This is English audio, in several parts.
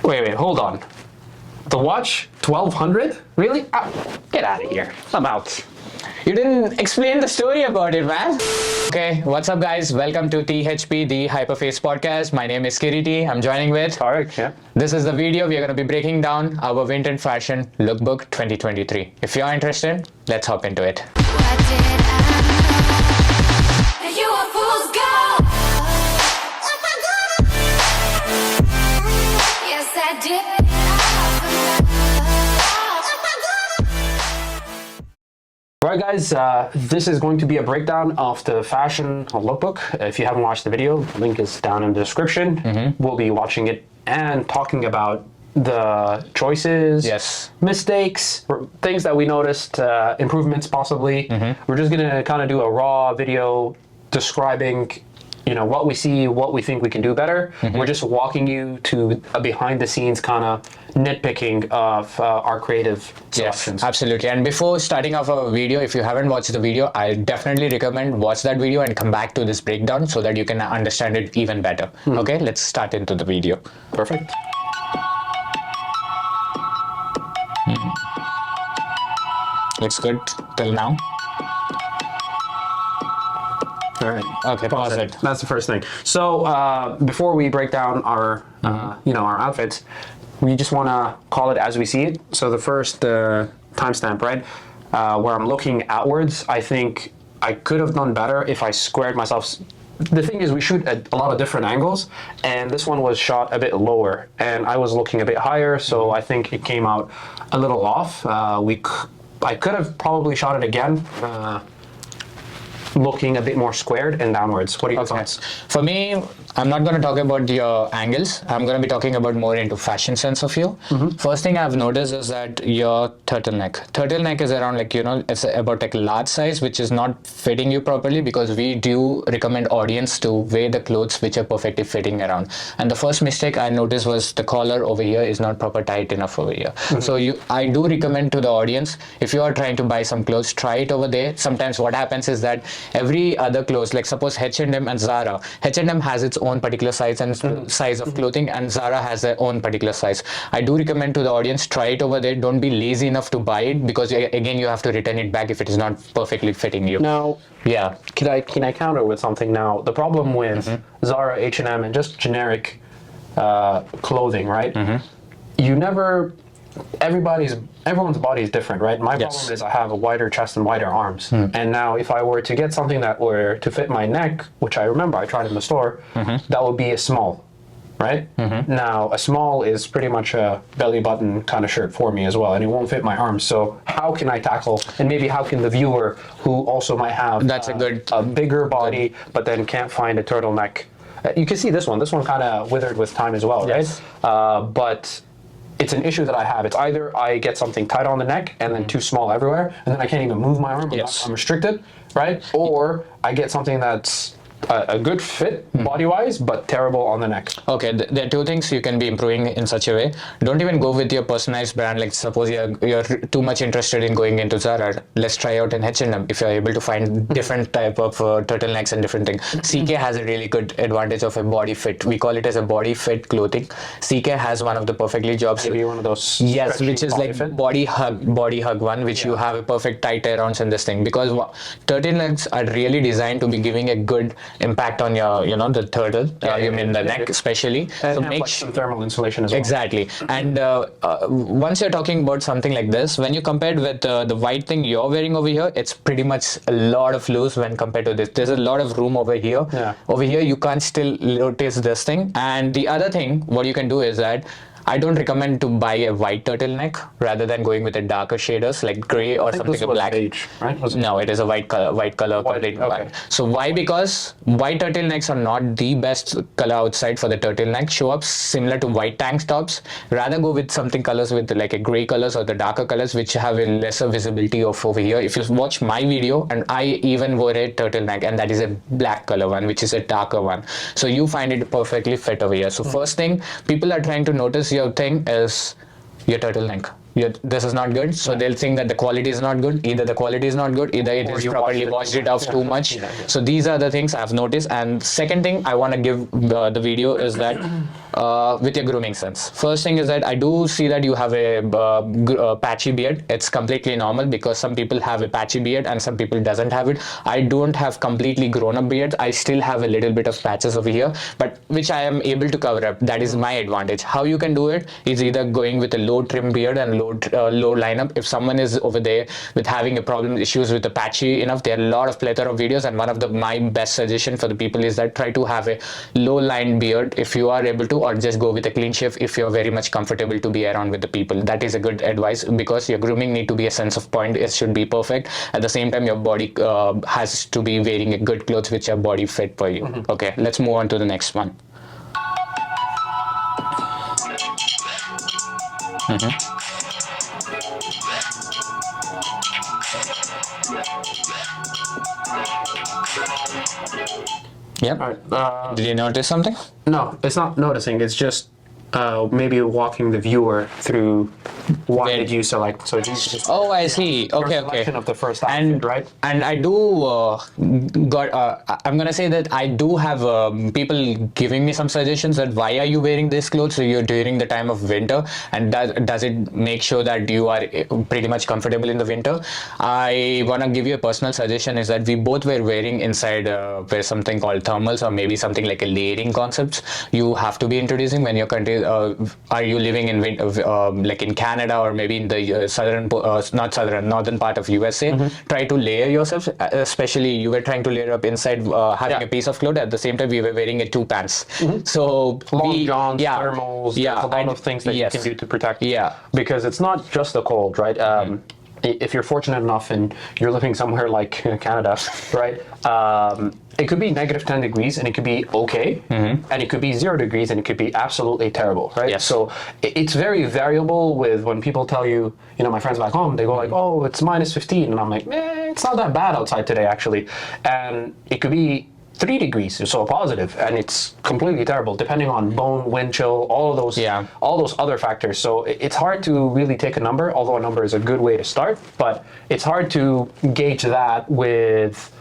Wait, hold on. The watch, 1200? Really? Get out of here. I'm out. You didn't explain the story about it, man. Okay, what's up, guys? Welcome to THP, the Hyperface podcast. My name is Kireeti. I'm joining with Tariq, yeah. This is the video we are going to be breaking down our vintage fashion lookbook 2023. If you're interested, let's hop into it. Alright guys, this is going to be a breakdown of the fashion lookbook. If you haven't watched the video, the link is down in the description. We'll be watching it and talking about the choices, mistakes, things that we noticed, improvements possibly. We're just going to kind of do a raw video describing what we see, what we think we can do better. We're just walking you to a behind the scenes kind of nitpicking of our creative selections. Yes, absolutely. And before starting off our video, if you haven't watched the video, I definitely recommend watch that video and come back to this breakdown so that you can understand it even better. Okay, let's start into the video. Perfect. Looks good till now. All right. Okay, pause it. That's the first thing. So before we break down our, our outfits, we just want to call it as we see it. So the first timestamp, right, where I'm looking outwards, I think I could have done better if I squared myself. The thing is, we shoot at a lot of different angles, and this one was shot a bit lower, and I was looking a bit higher, so I think it came out a little off. I could have probably shot it again. Looking a bit more squared and downwards. What are your thoughts? For me, I'm not going to talk about your angles. I'm going to be talking about more into fashion sense of you. First thing I've noticed is that your turtleneck is around it's about large size, which is not fitting you properly, because we do recommend audience to wear the clothes which are perfectly fitting around. And the first mistake I noticed was the collar over here is not proper tight enough over here. So I do recommend to the audience, if you are trying to buy some clothes, try it over there. Sometimes what happens is that every other clothes, like suppose H&M and Zara, H&M has its own particular size and size of clothing, and Zara has their own particular size. I do recommend to the audience, try it over there. Don't be lazy enough to buy it, because again you have to return it back if it is not perfectly fitting you. Now, can I counter with something now? The problem with Zara, H&M, and just generic clothing, right? Everyone's body is different, right? My problem is I have a wider chest and wider arms. And now if I were to get something that were to fit my neck, which I remember I tried in the store, that would be a small, right? Now a small is pretty much a belly button kind of shirt for me as well, and it won't fit my arms. So how can I tackle, and maybe how can the viewer who also might have a bigger body but then can't find a turtleneck, you can see this one kind of withered with time as well, right? But it's an issue that I have. It's either I get something tight on the neck and then too small everywhere, and then I can't even move my arm. I'm restricted, right? Or I get something that's a good fit body-wise, but terrible on the neck. Okay, there are two things you can be improving in such a way. Don't even go with your personalized brand. Like suppose you're too much interested in going into Zara, let's try out an H&M if you're able to find different type of turtlenecks and different things. CK has a really good advantage of a body fit. We call it as a body fit clothing. CK has one of the perfectly jobs. Maybe one of those. Yes, which is like body hug one, which you have a perfect tight arounds in this thing, because turtlenecks are really designed to be giving a good impact on your, the turtle, you mean the neck especially. So make some thermal insulation as well. Exactly. And once you're talking about something like this, when you compare with the white thing you're wearing over here, it's pretty much a lot of loose when compared to this. There's a lot of room over here. Over here, you can't still notice this thing. And the other thing, what you can do is that I don't recommend to buy a white turtleneck rather than going with a darker shaders like gray or something black. Beige, right? No, it is a white color. Complete white. So why? Because white turtlenecks are not the best color outside for the turtleneck. Show up similar to white tank tops. Rather go with something colors with like a gray colors or the darker colors, which have a lesser visibility of over here. If you watch my video, and I even wore a turtleneck, and that is a black color one, which is a darker one. So you find it perfectly fit over here. So first thing, people are trying to notice your thing is your turtleneck. This is not good, so they'll think that the quality is not good. Either the quality is not good, either it is properly washed it off too much. So these are the things I've noticed. And second thing I want to give the video is that with your grooming sense. First thing is that I do see that you have a patchy beard. It's completely normal because some people have a patchy beard and some people doesn't have it. I don't have completely grown up beards. I still have a little bit of patches over here, but which I am able to cover up. That is my advantage. How you can do it is either going with a low trim beard and low lineup. If someone is over there with having a problem issues with the patchy enough, there are a lot of plethora of videos, and one of my best suggestion for the people is that try to have a low lined beard if you are able to, or just go with a clean shave if you're very much comfortable to be around with the people. That is a good advice, because your grooming need to be a sense of point. It should be perfect. At the same time, your body has to be wearing a good clothes which are body fit for you. Okay, let's move on to the next one. Yep. All right. Did you notice something? No, it's not noticing. It's just maybe walking the viewer through what did you select. So just oh, I see. Okay, selection of the first outfit, and right? And I do I'm gonna say that I do have people giving me some suggestions that why are you wearing this clothes during the time of winter, and does it make sure that you are pretty much comfortable in the winter? I wanna give you a personal suggestion is that we both were wearing inside wear something called thermals, or maybe something like a layering concepts you have to be introducing when your country are you living in like in Canada or maybe in the northern part of USA. Try to layer yourself, especially you were trying to layer up inside having a piece of cloth. At the same time, we were wearing a two pants. So long johns, thermals, there's a lot of things that you can do to protect. Because it's not just the cold, right? If you're fortunate enough and you're living somewhere like Canada, right? It could be negative 10 degrees and it could be okay, and it could be 0 degrees and it could be absolutely terrible, right? Yes. So it's very variable with when people tell you, my friends back home, they go like, oh, it's minus 15. And I'm like, it's not that bad outside today, actually. And it could be 3 degrees, so positive, and it's completely terrible depending on bone, wind chill, all of those, all those other factors. So it's hard to really take a number, although a number is a good way to start, but it's hard to gauge that with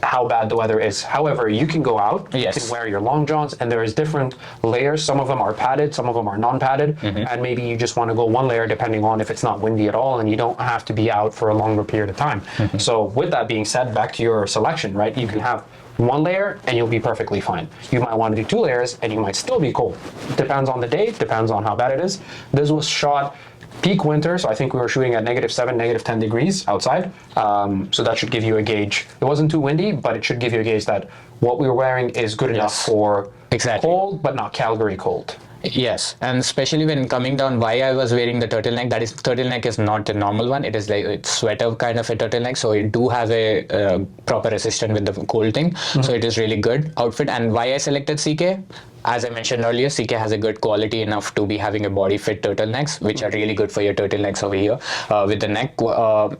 how bad the weather is. However, you can go out, you can wear your long johns, and there is different layers. Some of them are padded, some of them are non-padded, and maybe you just want to go one layer depending on if it's not windy at all, and you don't have to be out for a longer period of time. So with that being said, back to your selection, right? You can have one layer and you'll be perfectly fine. You might want to do 2 layers and you might still be cold. Depends on the day, depends on how bad it is. This was shot peak winter, so I think we were shooting at -7, -10 degrees outside. So that should give you a gauge. It wasn't too windy, but it should give you a gauge that what we were wearing is good enough for cold, but not Calgary cold. Yes, and especially when coming down, why I was wearing the turtleneck, that is, turtleneck is not a normal one. It is like it's sweater kind of a turtleneck, so it do have a proper resistance with the cold thing. So it is really good outfit. And why I selected CK, as I mentioned earlier, CK has a good quality enough to be having a body fit turtlenecks, which are really good for your turtlenecks over here with the neck.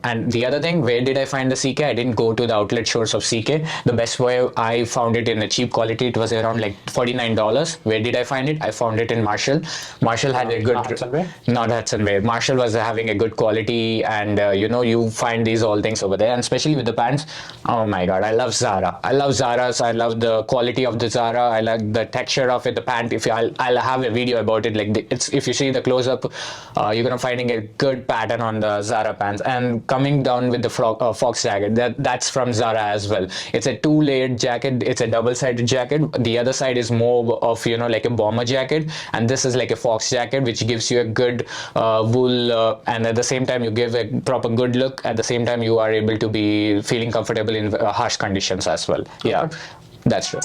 And the other thing, where did I find the CK? I didn't go to the outlet stores of CK. The best way I found it in a cheap quality, it was around like $49. Where did I find it? I found it in Marshall. Marshall had a good... Not Hudson Bay? Not Hudson Bay. Marshall was having a good quality, and you find these all things over there. And especially with the pants, oh my god, I love Zara. I love Zara's. I love the quality of the Zara. I like the texture of it, the pant. I'll have a video about it. Like if you see the close up, you're gonna finding a good pattern on the Zara pants. And coming down with the fox jacket, that's from Zara as well. It's a 2-layered jacket. It's a double-sided jacket. The other side is more of like a bomber jacket, and this is like a fox jacket, which gives you a good wool, and at the same time you give a proper good look. At the same time, you are able to be feeling comfortable in harsh conditions as well. Yeah, that's true.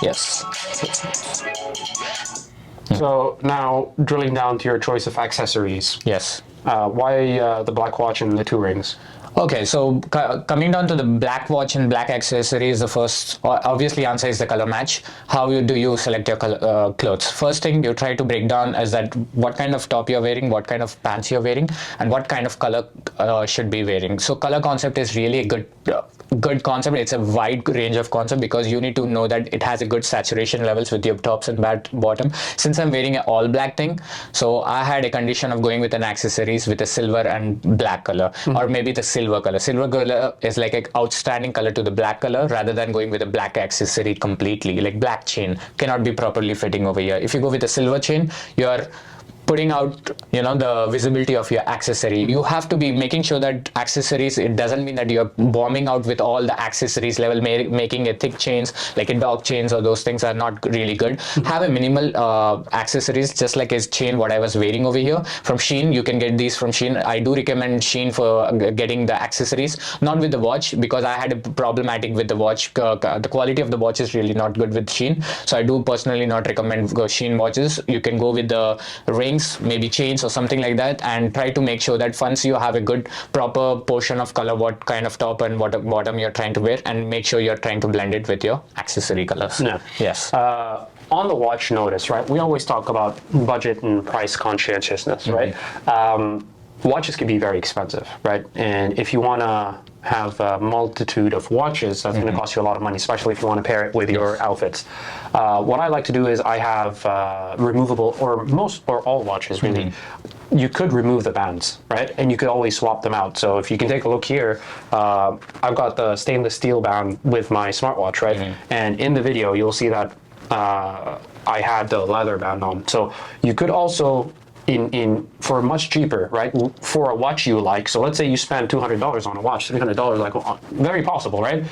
Yes. So now drilling down to your choice of accessories. Yes. Why the black watch and the 2 rings? Okay, so coming down to the black watch and black accessories, the first obviously answer is the color match. How do you select your clothes? First thing you try to break down is that what kind of top you're wearing, what kind of pants you're wearing, and what kind of color should be wearing. So color concept is really a good good concept. It's a wide range of concept because you need to know that it has a good saturation levels with your tops and bottom. Since I'm wearing an all black thing, so I had a condition of going with an accessories with a silver and black color, or maybe the silver color. Silver color is like an outstanding color to the black color rather than going with a black accessory completely. Like black chain cannot be properly fitting over here. If you go with a silver chain, you're putting out, you know, the visibility of your accessory. You have to be making sure that accessories, it doesn't mean that you're bombing out with all the accessories level, making a thick chains like a dog chains, or those things are not really good. Have a minimal accessories, just like his chain what I was wearing over here from Shein. You can get these from Shein. I do recommend Shein for getting the accessories, not with the watch, because I had a problematic with the watch. The quality of the watch is really not good with Shein, so I do personally not recommend Shein watches. You can go with the ring, maybe chains or something like that, and try to make sure that once you have a good proper portion of color, what kind of top and what bottom you're trying to wear, and make sure you're trying to blend it with your accessory colors. Yeah. Yes. On the watch notice, right? We always talk about budget and price conscientiousness, right? Watches can be very expensive, right? And if you want to have a multitude of watches, that's going to cost you a lot of money, especially if you want to pair it with your outfits. What I like to do is I have removable, or all watches really. You could remove the bands, right? And you could always swap them out. So if you can take a look here, I've got the stainless steel band with my smartwatch, right? And in the video, you'll see that I had the leather band on. So you could also, for much cheaper, right? For a watch you like. So let's say you spend $200 on a watch, $300, like very possible, right?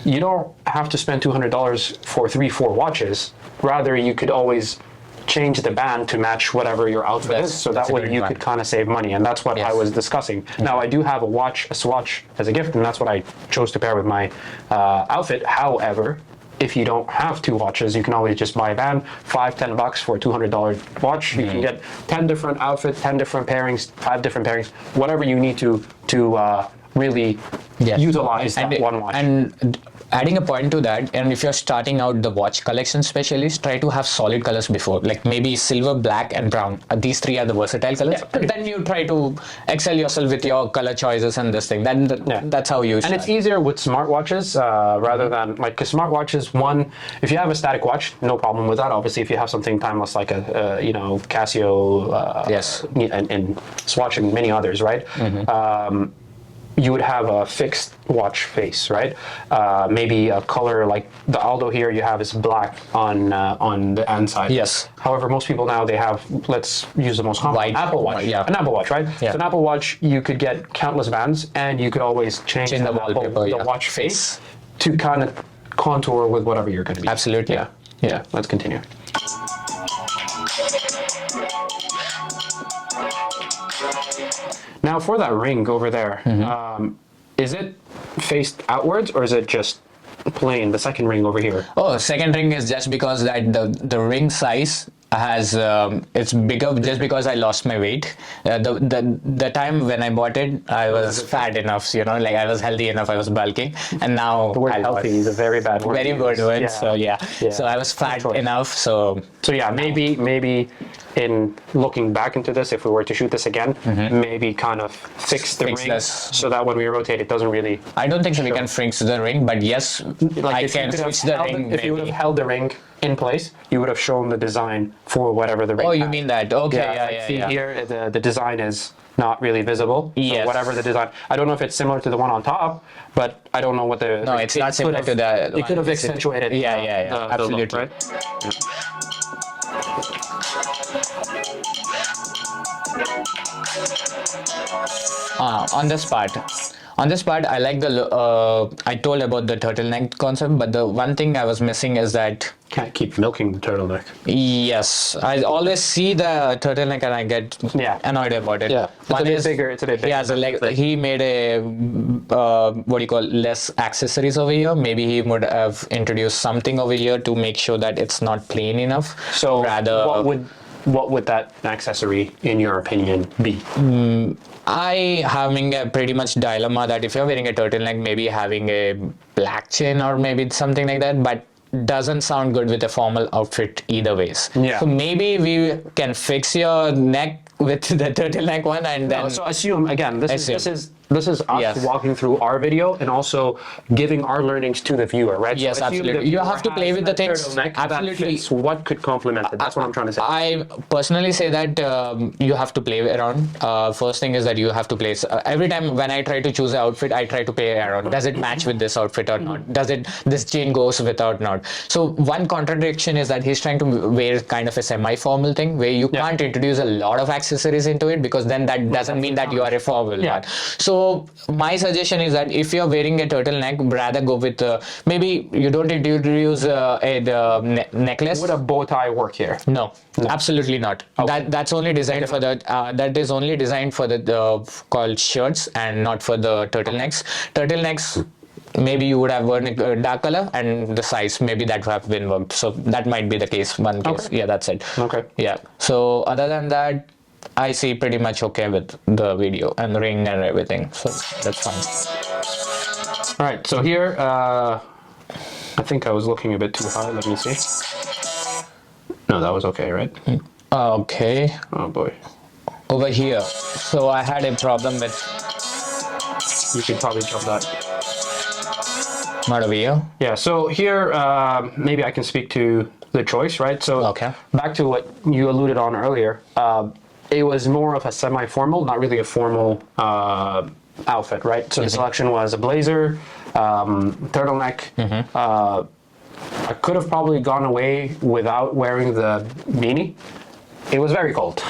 You don't have to spend $200 for 3-4 watches. Rather, you could always change the band to match whatever your outfit is. So that way you could kind of save money. And that's what I was discussing. Now I do have a swatch as a gift, and that's what I chose to pair with my outfit. However, if you don't have 2 watches, you can always just buy a band, $5-10 for a $200 watch. You can get 10 different outfits, 10 different pairings, 5 different pairings, whatever you need to really utilize that one watch. And adding a point to that, and if you're starting out the watch collection specialist, try to have solid colors before, like maybe silver, black, and brown. These 3 are the versatile colors. Then you try to excel yourself with your color choices and this thing. Then that's how you start. And it's easier with smartwatches rather than, like, because smartwatches, one, if you have a static watch, no problem with that. Obviously, if you have something timeless like a Casio, and Swatch and many others, right? You would have a fixed watch face, right? Maybe a color like the Aldo here you have is black on the end side. Yes. However, most people now, they have, let's use the most common, Apple Watch. An Apple Watch, right? So an Apple Watch, you could get countless bands, and you could always change the wallpaper, the watch face to kind of contour with whatever you're going to be. Absolutely. Yeah. Let's continue. Now for that ring over there, is it faced outwards, or is it just plain, the second ring over here? Oh, second ring is just because that the ring size has it's bigger just because I lost my weight. The time when I bought it, I was fat enough, like I was healthy enough, I was bulking, and now the word healthy is a very bad word. Very good word. So so I was fat enough. So yeah, maybe in looking back into this, if we were to shoot this again, maybe kind of fix the ring so that when we rotate, it doesn't really. I don't think we can fix the ring, but yes, I can switch the ring. If you would have held the ring in place, you would have shown the design for whatever the ring. Oh, you mean that? Okay, See here, the design is not really visible. Yes. So whatever the design, I don't know if it's similar to the one on top, but I don't know what the. No, it's not similar to the. It could have accentuated. Absolutely. The look, right? On this part, I like I told about the turtleneck concept, but the one thing I was missing is that can't keep milking the turtleneck. Yes, I always see the turtleneck and I get annoyed about it. Yeah, it's a bit bigger. Yeah, so like he made a less accessories over here. Maybe he would have introduced something over here to make sure that it's not plain enough. So rather, what would that accessory, in your opinion, be? I having a pretty much dilemma that if you're wearing a turtleneck, maybe having a black chain or maybe something like that, but doesn't sound good with a formal outfit either ways. So maybe we can fix your neck with the turtleneck one, and then so assume again, this is this is us Yes. walking through our video and also giving our learnings to the viewer, right? Yes, So if absolutely. the You viewer have to play has with the that things. turtleneck that Absolutely. fits what could complement it. That's what I'm trying to say. I personally say that you have to play around. First thing is that you have to place every time when I try to choose an outfit, I try to play around. Does it match with this outfit or not? Does it this chain goes without not? So one contradiction is that he's trying to wear kind of a semi-formal thing where you can't introduce a lot of accessories into it, because then that doesn't mean that you are a formal one. So my suggestion is that if you're wearing a turtleneck, rather go with maybe you don't introduce a necklace. Would a bow tie work here? No, absolutely not. That's only designed for the that is only designed for the called shirts and not for the turtlenecks. Turtlenecks, maybe you would have worn a dark color, and the size maybe that would have been worked. So that might be the case. One case. Yeah, that's it. Okay. Yeah. So other than that, I see pretty much okay with the video and the ring and everything. So that's fine. All right. So here, I think I was looking a bit too high. Let me see. No, that was okay, right? Okay. Oh boy. Over here. So I had a problem with. You could probably jump that. Not over here. Yeah, so here, maybe I can speak to the choice, right? So Okay. back to what you alluded on earlier, it was more of a semi-formal, not really a formal outfit, right? So the selection was a blazer, turtleneck. I could have probably gone away without wearing the beanie. It was very cold.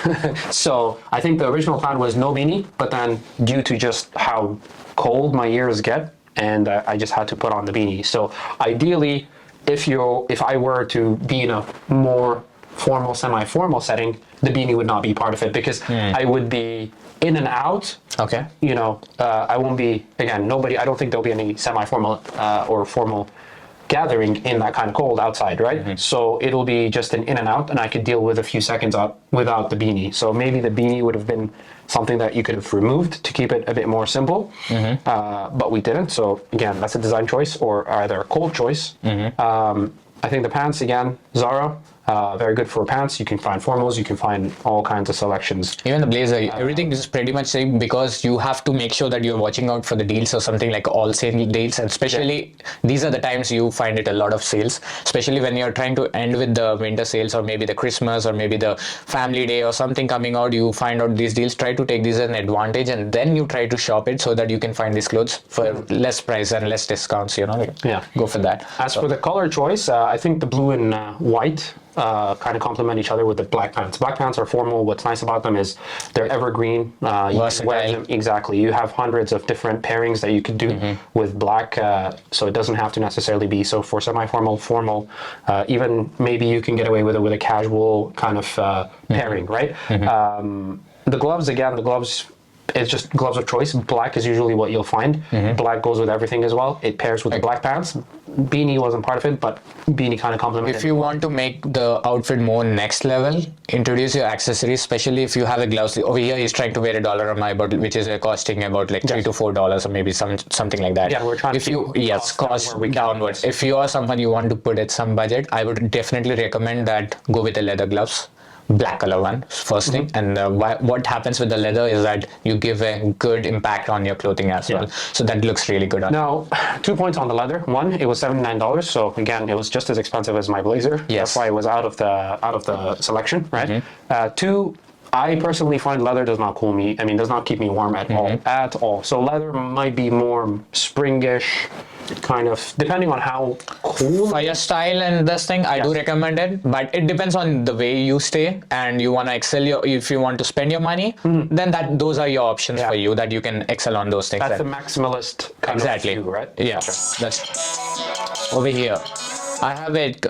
So I think the original plan was no beanie, but then due to just how cold my ears get, and I just had to put on the beanie. So ideally, if I were to be in a more formal, semi-formal setting, the beanie would not be part of it, because I would be in and out. Okay. You know, I won't be, again, I don't think there'll be any semi-formal or formal gathering in that kind of cold outside, right? So it'll be just an in and out, and I could deal with a few seconds out without the beanie. So maybe the beanie would have been something that you could have removed to keep it a bit more simple, but we didn't. So again, that's a design choice or either a cold choice. I think the pants, again, Zara, very good for pants. You can find formals, you can find all kinds of selections. Even the blazer, everything is pretty much same, because you have to make sure that you're watching out for the deals or something like all sale deals, and especially these are the times you find it a lot of sales, especially when you're trying to end with the winter sales or maybe the Christmas or maybe the family day or something coming out. You find out these deals, try to take these as an advantage, and then you try to shop it so that you can find these clothes for less price and less discounts, you know. Go for that. As for the color choice, I think the blue and white kind of complement each other with the black pants. Black pants are formal. What's nice about them is they're evergreen. You can wear them, exactly. You have hundreds of different pairings that you could do with black, so it doesn't have to necessarily be. So for semi-formal, formal, even maybe you can get away with it with a casual kind of pairing, right? The gloves, again, it's just gloves of choice. Black is usually what you'll find. Black goes with everything as well. It pairs with the black pants. Beanie wasn't part of it, but beanie kind of complemented. If you want to make the outfit more next level, introduce your accessories, especially if you have a gloves. Over here, he's trying to wear $1 on my bottle, which is costing about like $3 to $4 or maybe something like that. Yeah, we're trying to cost downwards. If you are someone you want to put at some budget, I would definitely recommend that go with the leather gloves. Black color one, first thing, and what happens with the leather is that you give a good impact on your clothing as well, so that looks really good on. Now, 2 points on the leather. One, it was $79, so again, it was just as expensive as my blazer. That's why it was out of the selection, right? Two, I personally find leather does not cool me. I mean, does not keep me warm at all. So leather might be more springish, kind of, depending on how cool. For your style and this thing, I do recommend it, but it depends on the way you stay and you want to excel if you want to spend your money, then those are your options for you, that you can excel on those things. That's the maximalist kind of view, right? Yeah, that's over here. I have it.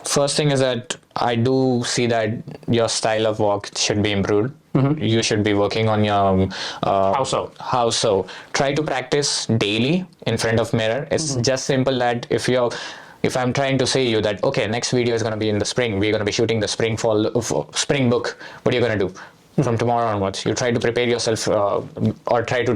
First thing is that I do see that your style of walk should be improved. You should be working on your How so? How so? Try to practice daily in front of mirror. It's just simple that if I'm trying to say you that, okay, next video is going to be in the spring, we're going to be shooting the spring book, what are you going to do? from tomorrow onwards. You try to prepare yourself or try to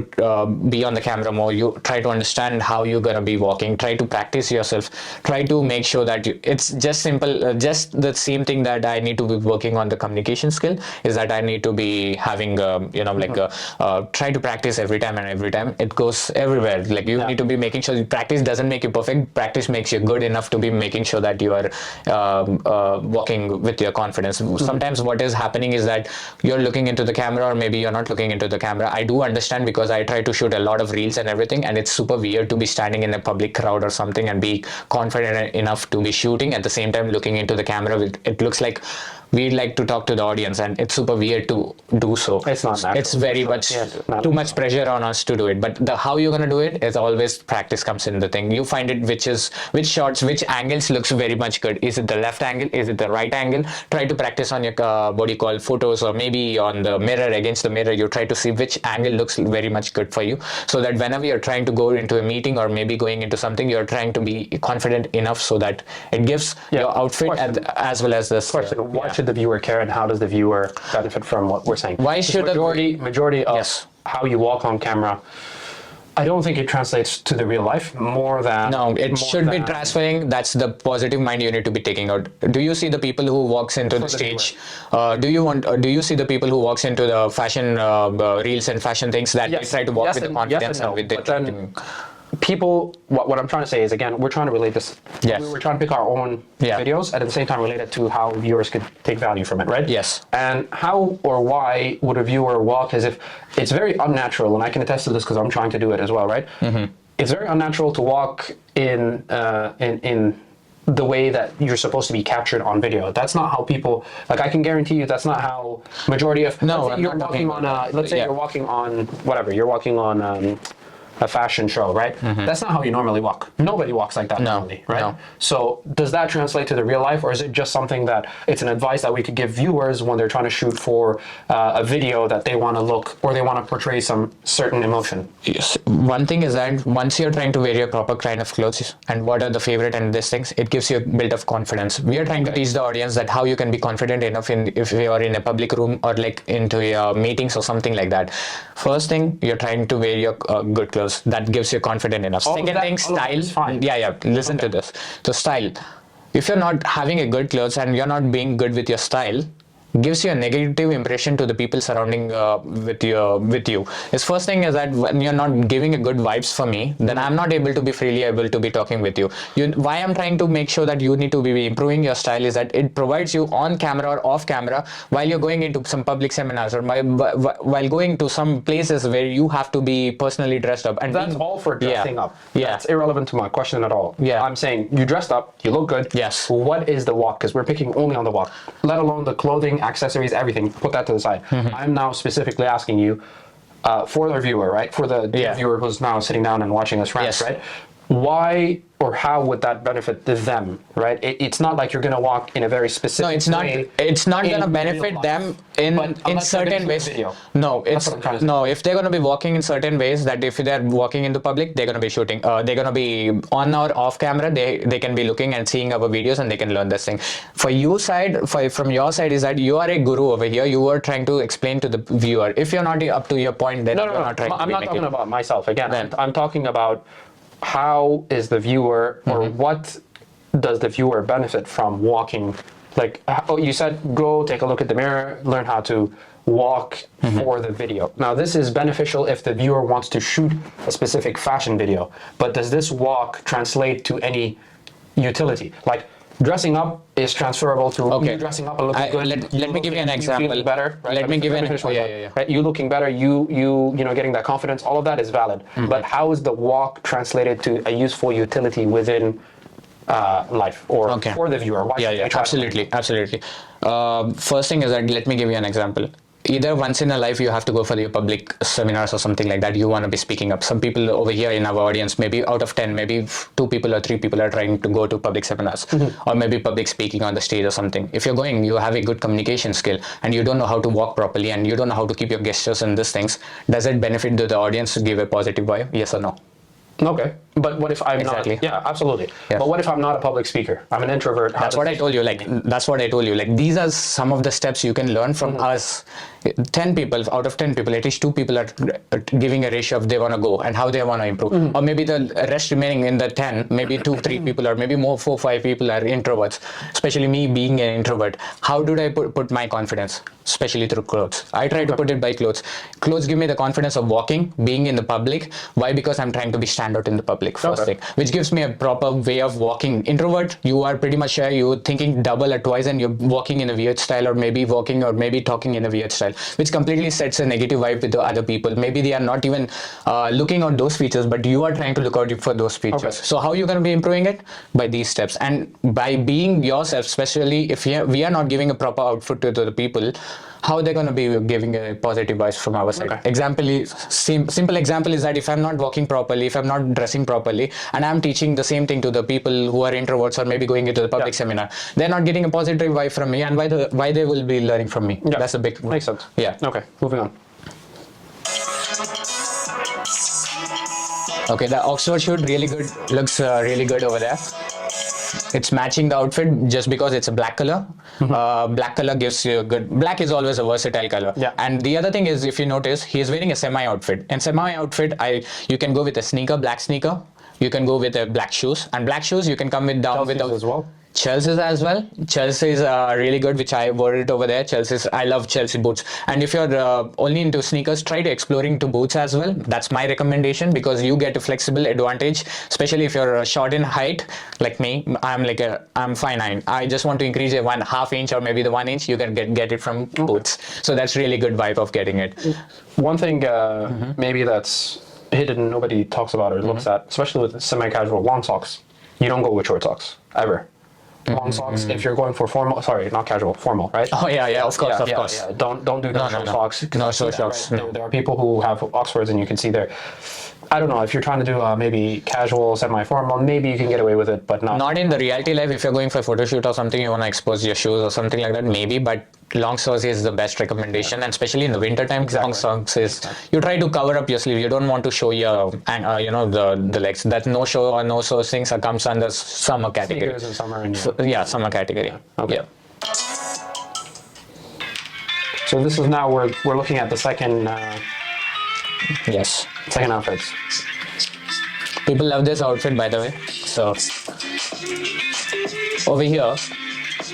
be on the camera more. You try to understand how you're going to be walking. Try to practice yourself. Try to make sure that it's just simple, just the same thing that I need to be working on the communication skill is that I need to be having, try to practice every time and every time. It goes everywhere. Like you need to be making sure practice doesn't make you perfect. Practice makes you good enough to be making sure that you are walking with your confidence. Sometimes what is happening is that you're looking into the camera or maybe you're not looking into the camera. I do understand because I try to shoot a lot of reels and everything, and it's super weird to be standing in a public crowd or something and be confident enough to be shooting at the same time looking into the camera. It looks like we like to talk to the audience, and it's super weird to do so. It's not natural. It's very much too much pressure on us to do it. But how you're gonna do it is always practice comes in the thing. You find it which shots, which angles looks very much good. Is it the left angle? Is it the right angle? Try to practice on your photos, or maybe on the mirror, against the mirror. You try to see which angle looks very much good for you, so that whenever you're trying to go into a meeting or maybe going into something, you're trying to be confident enough so that it gives your outfit as well as this. Why should the viewer care, and how does the viewer benefit from what we're saying? Why should majority of how you walk on camera, I don't think it translates to the real life more than... No, it should be transferring. That's the positive mind you need to be taking out. Do you see the people who walks into the stage? Do you see the people who walks into the fashion reels and fashion things that they try to walk with the confidence and with the... People, what I'm trying to say is, again, we're trying to relate this. We're trying to pick our own videos and at the same time relate it to how viewers could take value from it, right? Yes. And how or why would a viewer walk as if it's very unnatural, and I can attest to this because I'm trying to do it as well, right? It's very unnatural to walk in the way that you're supposed to be captured on video. That's not how people, like, I can guarantee you that's not how majority of, you're walking on a fashion show, right? That's not how you normally walk. Nobody walks like that normally, right? No. So does that translate to the real life, or is it just something that it's an advice that we could give viewers when they're trying to shoot for a video that they want to look, or they want to portray some certain emotion? Yes. One thing is that once you're trying to wear your proper kind of clothes and what are the favorite and these things, it gives you a bit of confidence. We are trying to teach the audience that how you can be confident enough if you are in a public room or like into your meetings or something like that. First thing, you're trying to wear your good clothes. That gives you confident enough. Second thing, style. Listen to this. The style. If you're not having a good clothes and you're not being good with your style, gives you a negative impression to the people surrounding with you. His first thing is that when you're not giving a good vibes for me, then I'm not able to be freely able to be talking with you. Why I'm trying to make sure that you need to be improving your style is that it provides you on camera or off camera while you're going into some public seminars or while going to some places where you have to be personally dressed up. And that's all for dressing up. That's irrelevant to my question at all. I'm saying you dressed up, you look good. Yes. What is the walk? Because we're picking only on the walk, let alone the clothing, accessories, everything. Put that to the side. I'm now specifically asking you for the viewer, right? For the viewer who's now sitting down and watching us rant, right? Why or how would that benefit them, right? It's not like you're going to walk in a very specific way. No, it's not going to benefit them in certain ways. No, if they're going to be walking in certain ways, that if they're walking in the public, they're going to be shooting. They're going to be on or off camera. They can be looking and seeing our videos and they can learn this thing. From your side is that you are a guru over here. You are trying to explain to the viewer. If you're not up to your point, then you're not trying to I'm not talking about myself. Again, I'm talking about how is the viewer, or what does the viewer benefit from walking? Like, you said, go take a look at the mirror, learn how to walk for the video. Now, this is beneficial if the viewer wants to shoot a specific fashion video, but does this walk translate to any utility? Like, dressing up is transferable to you dressing up and looking good. Let me give you an example. You feeling better, right? Let me give you an example. Right? You looking better, you getting that confidence, all of that is valid. But how is the walk translated to a useful utility within life or for the viewer? Why absolutely. First thing is that let me give you an example. Either once in a life you have to go for your public seminars or something like that. You want to be speaking up. Some people over here in our audience, maybe out of 10, maybe 2 people or 3 people are trying to go to public seminars or maybe public speaking on the stage or something. If you're going, you have a good communication skill and you don't know how to walk properly and you don't know how to keep your gestures and these things, does it benefit to the audience to give a positive vibe? Yes or no? Okay. But what if I'm Exactly. not? Yeah, absolutely. Yeah. But what if I'm not a public speaker? I'm an introvert. That's what I told you. That's what I told you. Like, these are some of the steps you can learn from us. 10 people out of 10 people, at least 2 people are giving a ratio of they want to go and how they want to improve. Or maybe the rest remaining in the 10, maybe 2, 3 people, or maybe more 4, 5 people are introverts. Especially me being an introvert. How do I put my confidence? Especially through clothes. I try to put it by clothes. Clothes give me the confidence of walking, being in the public. Why? Because I'm trying to be stand out in the public, first thing. Which gives me a proper way of walking. Introvert, you are pretty much shy. You're thinking double or twice and you're walking in a weird style, or maybe walking or maybe talking in a weird style, which completely sets a negative vibe with the other people. Maybe they are not even looking at those features, but you are trying to look out for those features. So how are you going to be improving it? By these steps. And by being yourself, especially if we are not giving a proper outfit to the people, how they're going to be giving a positive voice from our side. Simple example is that if I'm not walking properly, if I'm not dressing properly, and I'm teaching the same thing to the people who are introverts or maybe going into the public seminar, they're not getting a positive vibe from me, and why they will be learning from me. That's a big makes sense. Yeah. Okay, moving on. Okay, the Oxford shoot really good, looks really good over there. It's matching the outfit just because it's a black color. Black color gives you a good. Black is always a versatile color. Yeah. And the other thing is, if you notice, he is wearing a semi outfit. And semi outfit, you can go with a sneaker, black sneaker. You can go with black shoes, and black shoes you can come with down with as well. Chelsea's as well. Chelsea's really good, which I wore it over there. Chelsea's, I love Chelsea boots. And if you're only into sneakers, try to exploring to boots as well. That's my recommendation, because you get a flexible advantage, especially if you're short in height like me. I'm 5'9". I just want to increase a 1/2 inch or maybe the 1 inch. You can get it from boots. So that's really good vibe of getting it. One thing maybe that's hidden, nobody talks about or looks at, especially with semi-casual long socks. You don't go with short socks ever. Long socks, if you're going for formal, sorry, not casual, formal, right? Oh yeah, of course, of course. Yeah. Don't do the short socks. No short socks. Right? There are people who have Oxfords, and you can see there. I don't know, if you're trying to do maybe casual, semi-formal, maybe you can get away with it, but not in the reality life. If you're going for a photo shoot or something, you want to expose your shoes or something like that, maybe. But long socks is the best recommendation, and especially in the winter time, long socks is, you try to cover up your sleeve. You don't want to show your the legs. That no show or no show things comes under summer category. Sneakers in summer and summer category. Yeah. Okay. Yeah. So this is now we're looking at the second. Second outfits. People love this outfit, by the way. So over here,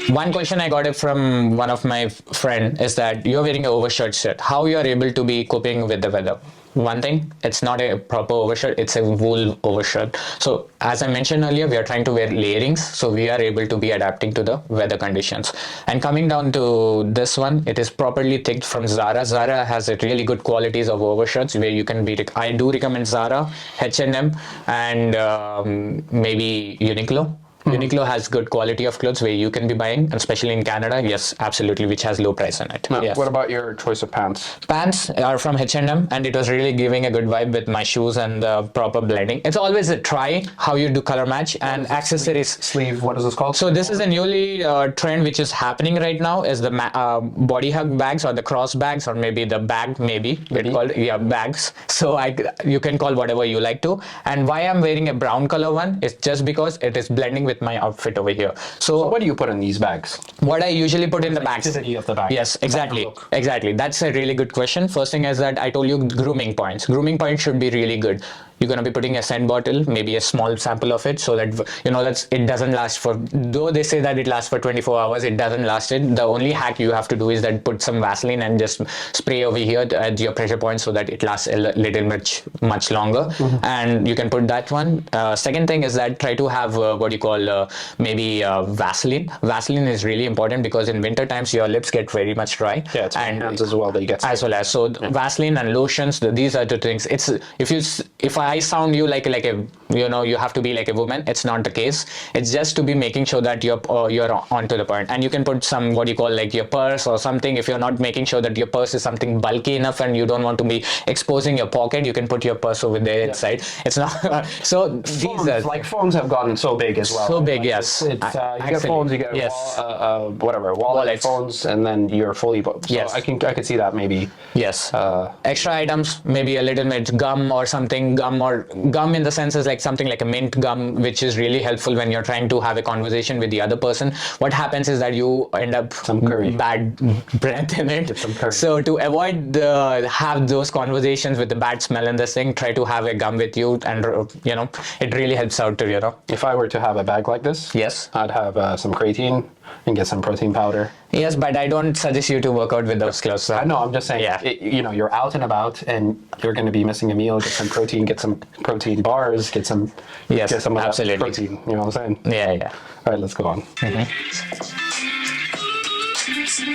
one question I got it from one of my friend is that you're wearing an overshirt shirt. How you are able to be coping with the weather? One thing, it's not a proper overshirt, it's a wool overshirt. So as I mentioned earlier, we are trying to wear layerings, so we are able to be adapting to the weather conditions. And coming down to this one, it is properly thicked from Zara. Zara has a really good qualities of overshirts where you can be, I do recommend Zara, H&M, and maybe Uniqlo. Uniqlo has good quality of clothes where you can be buying, and especially in Canada, yes, absolutely, which has low price on it. Now, yes. What about your choice of pants? Pants are from H&M, and it was really giving a good vibe with my shoes and the proper blending. It's always a try how you do color match and accessories. Sleeve, what is this called? So this is a newly trend which is happening right now, is the body hug bags or the cross bags, or maybe the bag, maybe it's called bags. So you can call whatever you like to. And why I'm wearing a brown color one is just because it is blending with my outfit over here. So what do you put in these bags? What I usually put in the bags. Activity of the bag. Yes, exactly. That's a really good question. First thing is that I told you grooming points. Grooming points should be really good. You're going to be putting a scent bottle, maybe a small sample of it, so that it doesn't last for, though they say that it lasts for 24 hours, it doesn't last it. The only hack you have to do is that put some Vaseline and just spray over here at your pressure point so that it lasts a little much longer. And you can put that one. Second thing is that try to have what you call maybe Vaseline. Vaseline is really important because in winter times your lips get very much dry. Yeah, it's and hands as well that you get. As well as Vaseline and lotions. These are the things. It's if I sound you like a you have to be like a woman. It's not the case. It's just to be making sure that you're onto the point. And you can put some what you call like your purse or something. If you're not making sure that your purse is something bulky enough and you don't want to be exposing your pocket, you can put your purse over there inside. It's not so. These are phones have gotten so big as well. So big, yes. It's you get phones, you get wallet phones, and then you're fully. So I could see that maybe. Yes. Extra items, maybe a little bit gum or something, gum gum, or gum in the sense is like something like a mint gum, which is really helpful when you're trying to have a conversation with the other person. What happens is that you end up Some curry. bad breath in it. Some curry. So to avoid have those conversations with the bad smell in this thing, try to have a gum with you, and it really helps out to If I were to have a bag like this, Yes. I'd have some creatine and get some protein powder. Yes, but I don't suggest you to work out with those clothes. So. I know, I'm just saying, Yeah. you're out and about and you're going to be missing a meal, get some protein bars, get some Yes, of that absolutely. protein, you know what I'm saying? Yeah. All right, let's go on.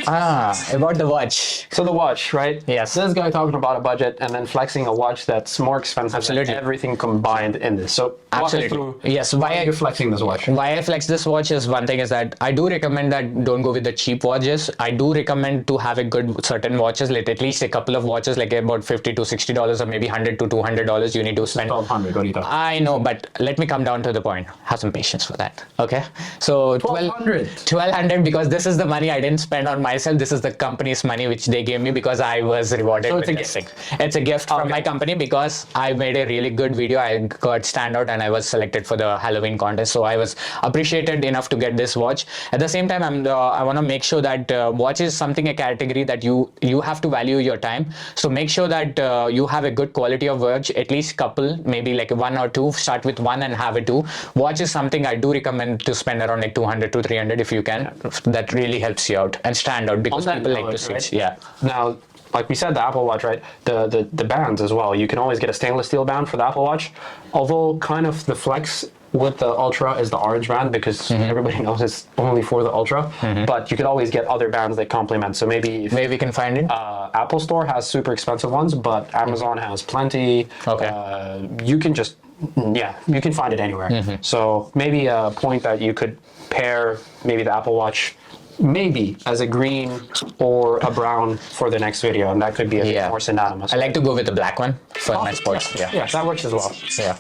About the watch. So the watch, right? Yes. This guy talking about a budget and then flexing a watch that's more expensive Absolutely. than everything combined in this. So walk us Absolutely. through Yes. why are you flexing this watch? Why I flex this watch is one thing is that I do recommend that don't go with the cheap watches. I do recommend to have a good certain watches, like at least a couple of watches, like about $50 to $60 or maybe $100 to $200 you need to spend. 1200, what do you think? I know, but let me come down to the point. Have some patience for that. Okay. So 1200 because this is the money I didn't spend on myself. This is the company's money which they gave me because I was rewarded So with it's a this gift. thing. It's a gift from my company because I made a really good video. I got standout and I was selected for the Halloween contest. So I was appreciated enough to get this watch. At the same time, I want to make sure that watch is something, a category that you have to value your time. So make sure that you have a good quality of watch, at least couple, maybe like one or two. Start with one and have a two. Watch is something I do recommend to spend around like 200 to 300 if you can. That really helps you out and stand out because people like to switch. Right? Yeah. Now, like we said, the Apple Watch, right? The bands as well. You can always get a stainless steel band for the Apple Watch. Although kind of the flex with the Ultra is the orange band because everybody knows it's only for the Ultra. But you could always get other bands that complement. So maybe Where we can find it. Apple Store has super expensive ones, but Amazon has plenty. Okay. You can just, you can find it anywhere. So maybe a point that you could pair maybe the Apple Watch maybe as a green or a brown for the next video, and that could be a bit more synonymous. I like to go with the black one for my sports. Yeah, that works as well. Yeah.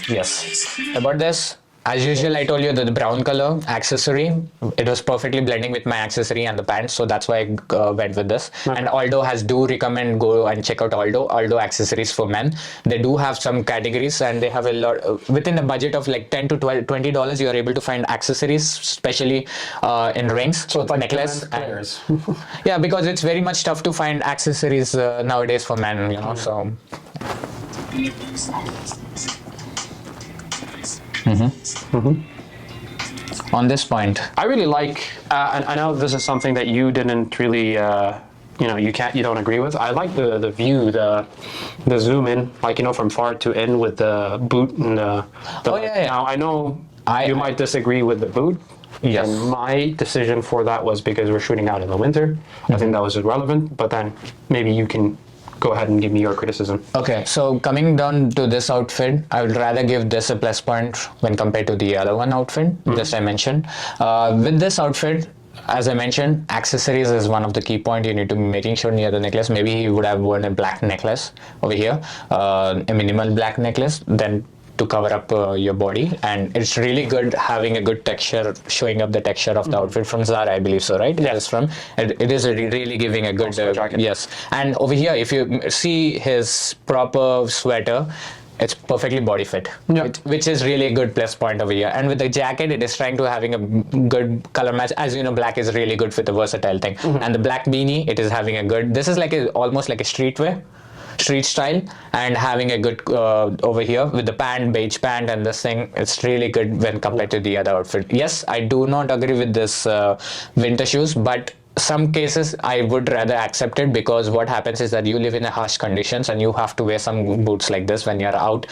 Yes. About this, as usual, I told you that the brown color accessory, it was perfectly blending with my accessory and the pants, so that's why I went with this. And Aldo do recommend go and check out Aldo accessories for men. They do have some categories and they have a lot within a budget of like $10 to $20. You are able to find accessories, especially in rings. So it's like necklace. players. Yeah, because it's very much tough to find accessories nowadays for men. So. On this point, I really like, and I know this is something that you didn't really, you don't agree with. I like the view, the zoom in, like from far to in with the boot and the. Now I know you might disagree with the boot. Yes. And my decision for that was because we're shooting out in the winter. I think that was irrelevant. But then maybe you can go ahead and give me your criticism. Okay, so coming down to this outfit, I would rather give this a plus point when compared to the other one outfit, just I mentioned. With this outfit, as I mentioned, accessories is one of the key points. You need to be making sure near the necklace. Maybe he would have worn a black necklace over here, a minimal black necklace, then to cover up your body, and it's really good having a good texture, showing up the texture of the outfit from Zara, I believe so, right? Yes, from it is really giving a good yes. And over here, if you see his proper sweater, it's perfectly body fit, which is really a good plus point over here. And with the jacket, it is trying to having a good color match. As you know, black is really good for the versatile thing. And the black beanie, it is having a good. This is like almost like a street style, and having a good over here with the beige pant and this thing, it's really good when compared to the other outfit. Yes, I do not agree with this winter shoes, but some cases I would rather accept it, because what happens is that you live in a harsh conditions and you have to wear some boots like this when you're out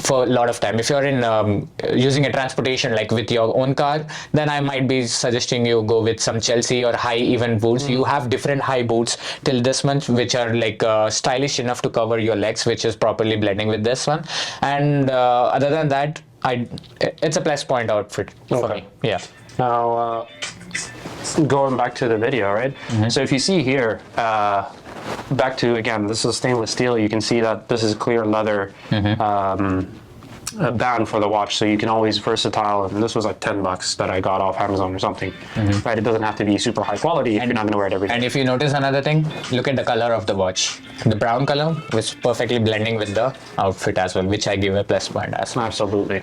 for a lot of time. If you're in using a transportation like with your own car, then I might be suggesting you go with some Chelsea or high even boots. You have different high boots till this month which are like stylish enough to cover your legs, which is properly blending with this one. And other than that, it's a plus point outfit for me. Yeah. Now going back to the video, right? So if you see here, back to, again, this is stainless steel. You can see that this is clear leather band for the watch, so you can always versatile. And this was like $10 that I got off Amazon or something. Right? It doesn't have to be super high quality if you're not going to wear it every day. And if you notice another thing, look at the color of the watch. The brown color was perfectly blending with the outfit as well, which I give a plus point as well. Absolutely.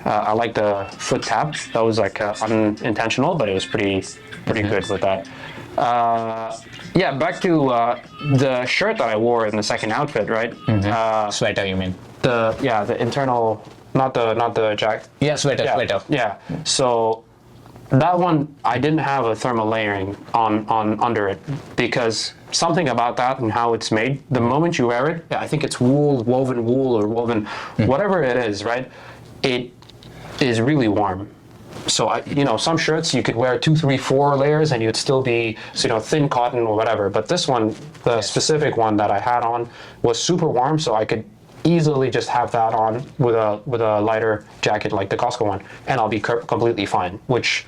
I like the foot tap. That was like unintentional, but it was pretty good with that. Yeah, back to the shirt that I wore in the second outfit, right? Sweater, you mean? The internal, not the jacket. Yeah, sweater. Yeah. So that one, I didn't have a thermal layering on under it, because something about that and how it's made, the moment you wear it, I think it's woven wool or woven, whatever it is, right? It is really warm. So some shirts you could wear 2, 3, 4 layers and you'd still be, thin cotton or whatever. But this one, the specific one that I had on, was super warm, so I could easily just have that on with a lighter jacket like the Costco one, and I'll be completely fine. Which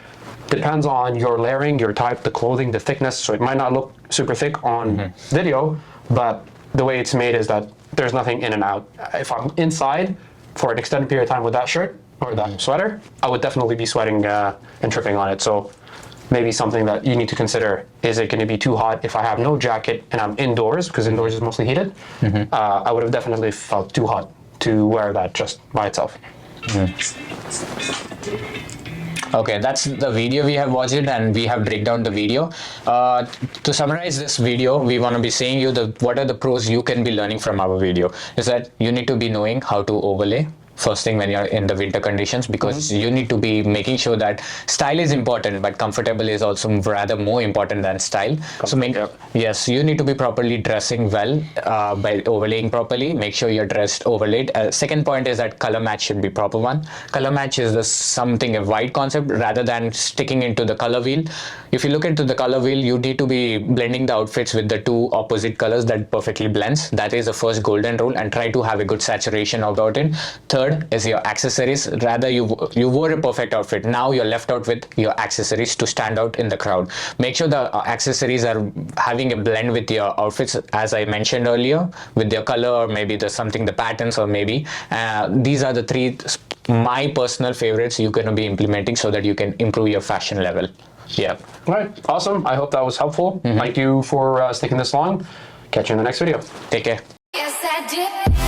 depends on your layering, your type, the clothing, the thickness. So it might not look super thick on video, but the way it's made is that there's nothing in and out. If I'm inside for an extended period of time with that shirt or that sweater, I would definitely be sweating and tripping on it. So maybe something that you need to consider, is it going to be too hot if I have no jacket and I'm indoors, because indoors is mostly heated? I would have definitely felt too hot to wear that just by itself. Okay, that's the video we have watched it, and we have break down the video. To summarize this video, we want to be saying you what are the pros you can be learning from our video. Is that you need to be knowing how to overlay first thing when you're in the winter conditions, because you need to be making sure that style is important, but comfortable is also rather more important than style. Yes, you need to be properly dressing well by overlaying properly. Make sure you're dressed overlaid. Second point is that color match should be proper one. Color match is a wide concept rather than sticking into the color wheel. If you look into the color wheel, you need to be blending the outfits with the two opposite colors that perfectly blends. That is the first golden rule, and try to have a good saturation about it. Third is your accessories. Rather you wore a perfect outfit, now you're left out with your accessories to stand out in the crowd. Make sure the accessories are having a blend with your outfits, as I mentioned earlier, with their color, or maybe the patterns, or maybe these are the three my personal favorites you're going to be implementing so that you can improve your fashion level. Yeah. All right, awesome. I hope that was helpful. Thank you for sticking this long. Catch you in the next video. Take care. Yes, I did.